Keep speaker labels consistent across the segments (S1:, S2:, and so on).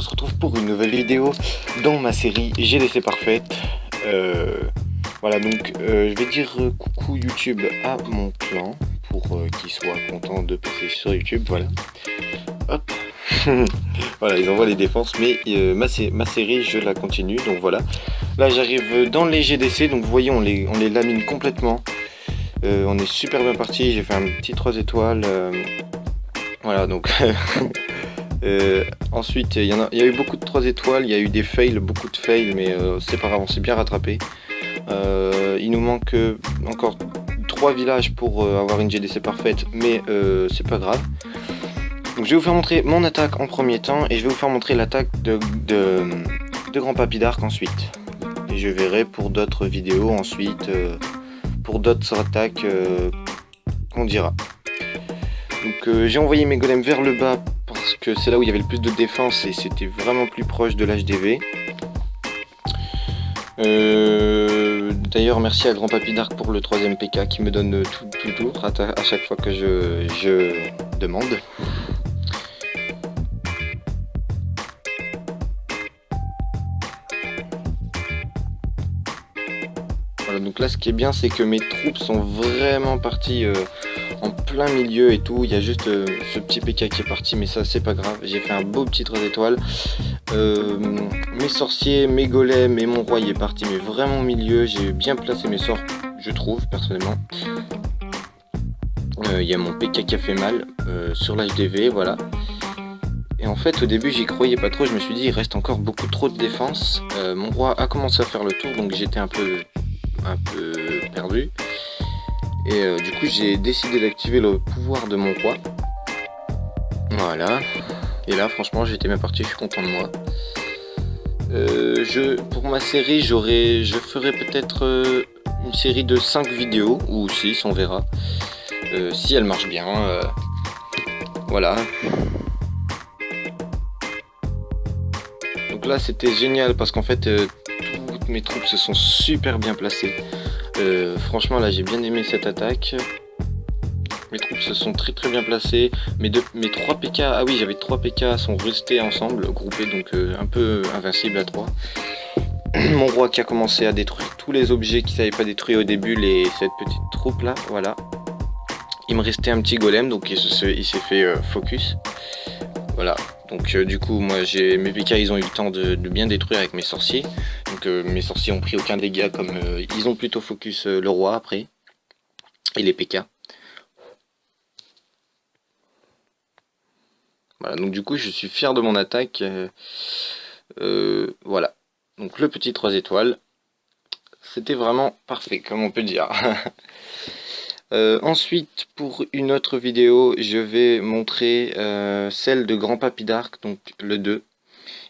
S1: se retrouve pour une nouvelle vidéo dans ma série GDC Parfaite. Voilà, donc je vais dire coucou YouTube à mon clan pour qu'ils soient contents de passer sur YouTube. Voilà, hop. Voilà, ils envoient les défenses, mais ma série je la continue. Donc voilà, là j'arrive dans les GDC, donc vous voyez on les lamine complètement. On est super bien parti. J'ai fait un petit 3 étoiles. Voilà, donc ensuite il y a eu beaucoup de 3 étoiles, il y a eu des fails, beaucoup de fails, mais c'est pas grave, on s'est bien rattrapé. Il nous manque encore 3 villages pour avoir une GDC parfaite, mais c'est pas grave. Donc je vais vous faire montrer mon attaque en premier temps, et je vais vous faire montrer l'attaque de Grand Papy Dark ensuite. Et je verrai pour d'autres vidéos ensuite, pour d'autres attaques qu'on dira. Donc j'ai envoyé mes golems vers le bas parce que c'est là où il y avait le plus de défense et c'était vraiment plus proche de l'HDV. D'ailleurs merci à Grand Papy Dark pour le 3ème PK qui me donne tout le tour à chaque fois que je demande. Voilà, donc là ce qui est bien c'est que mes troupes sont vraiment parties en plein milieu et tout. Il y a juste ce petit PK qui est parti, mais ça c'est pas grave, j'ai fait un beau petit 3 étoiles. Mes sorciers, mes golems et mon roi il est parti mais vraiment au milieu. J'ai bien placé mes sorts, je trouve personnellement. Il y a mon PK qui a fait mal sur l'HDV, voilà. Et en fait au début j'y croyais pas trop, je me suis dit il reste encore beaucoup trop de défense. Mon roi a commencé à faire le tour, donc j'étais un peu perdu. Et du coup j'ai décidé d'activer le pouvoir de mon roi. Voilà. Et là franchement j'étais bien parti, je suis content de moi. Pour ma série je ferai peut-être une série de 5 vidéos ou 6, on verra. Si elle marche bien. Voilà. Donc là c'était génial parce qu'en fait toutes mes troupes se sont super bien placées. Franchement là j'ai bien aimé cette attaque. Mes troupes se sont très bien placées. Mes 3 PK, ah oui j'avais 3 PK sont restés ensemble, groupés, donc un peu invincible à 3. Mon roi qui a commencé à détruire tous les objets qu'il n'avait pas détruits au début, cette petite troupe là, voilà. Il me restait un petit golem, donc il s'est fait focus. Voilà, donc du coup moi mes PK ils ont eu le temps de bien détruire avec mes sorciers. Donc mes sorciers ont pris aucun dégât, comme ils ont plutôt focus le roi après. Et les PK. Voilà, donc du coup je suis fier de mon attaque. Voilà, donc le petit 3 étoiles. C'était vraiment parfait, comme on peut dire. Ensuite, pour une autre vidéo, je vais montrer celle de Grand Papy Dark, donc le 2.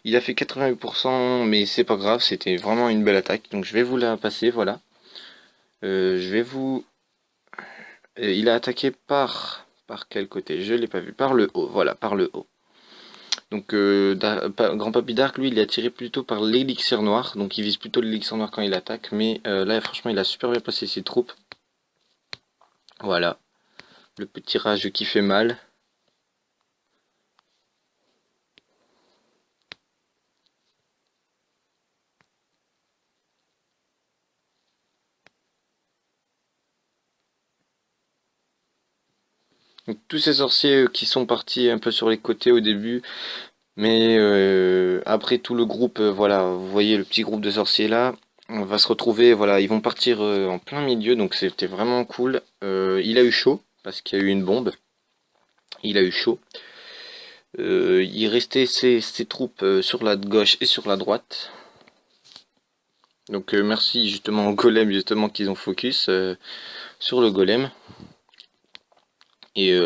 S1: Il a fait 88%, mais c'est pas grave, c'était vraiment une belle attaque. Donc je vais vous la passer, voilà. Il a attaqué par quel côté? Je l'ai pas vu. Par le haut, voilà, par le haut. Donc Grand Papy Dark, lui, il a tiré plutôt par l'élixir noir. Donc il vise plutôt l'élixir noir quand il attaque. Mais là, franchement, il a super bien placé ses troupes. Voilà. Le petit rage qui fait mal. Donc, tous ces sorciers qui sont partis un peu sur les côtés au début. Mais après tout le groupe, voilà, vous voyez le petit groupe de sorciers là. On va se retrouver, voilà, ils vont partir en plein milieu, donc c'était vraiment cool. Il a eu chaud, parce qu'il y a eu une bombe. Il a eu chaud. Il restait ses troupes sur la gauche et sur la droite. Donc merci justement au golem justement qu'ils ont focus sur le golem. Et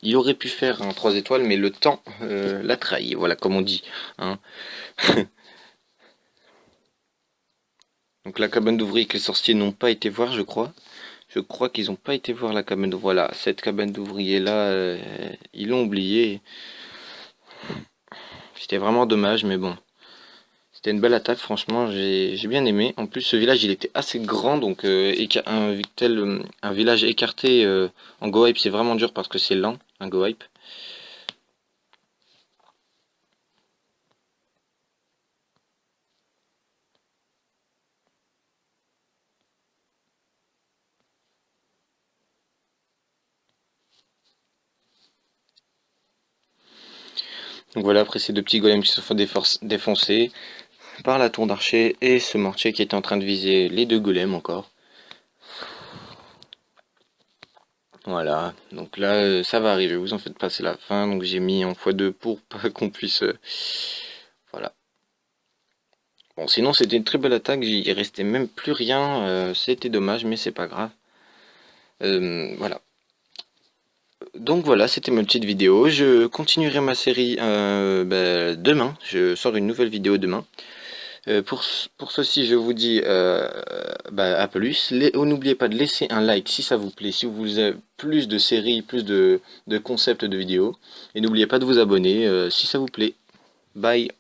S1: il aurait pu faire un 3 étoiles, mais le temps l'a trahi, voilà comme on dit. Hein. Donc la cabane d'ouvriers que les sorciers n'ont pas été voir, je crois. Je crois qu'ils n'ont pas été voir la cabane d'ouvriers. Voilà, cette cabane d'ouvriers là, ils l'ont oublié. C'était vraiment dommage, mais bon. C'était une belle attaque, franchement, j'ai bien aimé. En plus, ce village, il était assez grand, donc un village écarté en go-hype, c'est vraiment dur parce que c'est lent, un go-hype. Donc voilà, après ces deux petits golems qui se font défoncer par la tour d'archer et ce mortier qui est en train de viser les deux golems encore. Voilà, donc là ça va arriver, vous en faites pas, c'est la fin, donc j'ai mis en x2 pour pas qu'on puisse... voilà. Bon, sinon c'était une très belle attaque, il restait même plus rien, c'était dommage, mais c'est pas grave. Voilà. Donc voilà, c'était ma petite vidéo. Je continuerai ma série demain. Je sors une nouvelle vidéo demain. Pour ceci, je vous dis à plus. N'oubliez pas de laisser un like si ça vous plaît, si vous voulez plus de séries, plus de concepts de vidéos. Et n'oubliez pas de vous abonner si ça vous plaît. Bye.